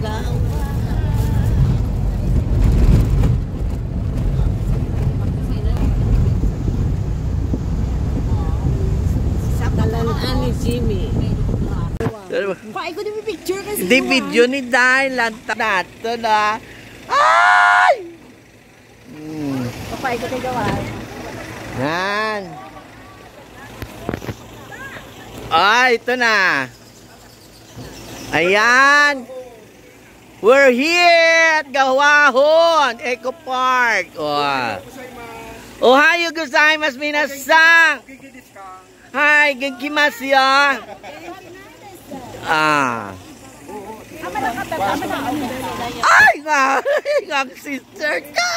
Ni Jimmy. Ay, ko din picture kasi. Di video ni Dai lanta nato na. Ay! Papay ko tayo gawa. Yan. Ay, ito na. Ayan. We're here at Gawahon Eco Park. Ohayo gozaimasu minasan. Hi, genkimasu yo. Ay, nga sister ko.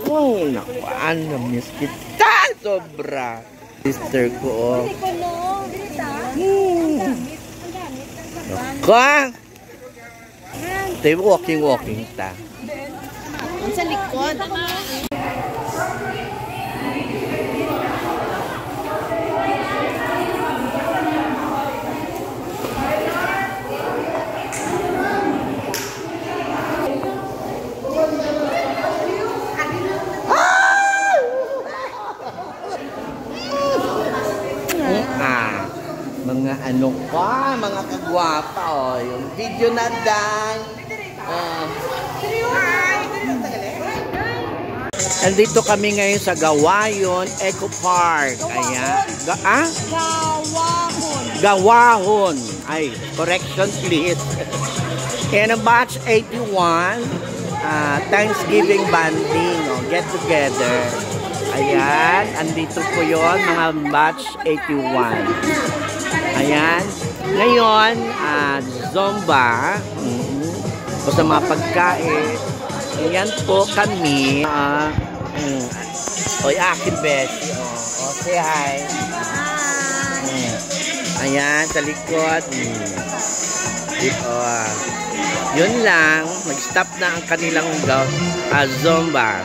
Oh, naku, ano, miss kita. Sobra. Sister ko, Naku. Tayo walking ta. Sa likod. Mga ano ka, mga kagwapa, yung video na dan. Andito kami ngayon sa Gawayon Eco Park. Ayan. Gawahon. Ay, correction please. Yan ang batch 81. Thanksgiving banding. Get together. Ayan. Andito po yon mga batch 81. Ayan. Ngayon, Zumba. O sa mga pagkain. Ayan po kami. Oy, akin Betty. Say hi. Ayan, sa likod. Yun lang. Mag-stop na ang kanilang Zumba.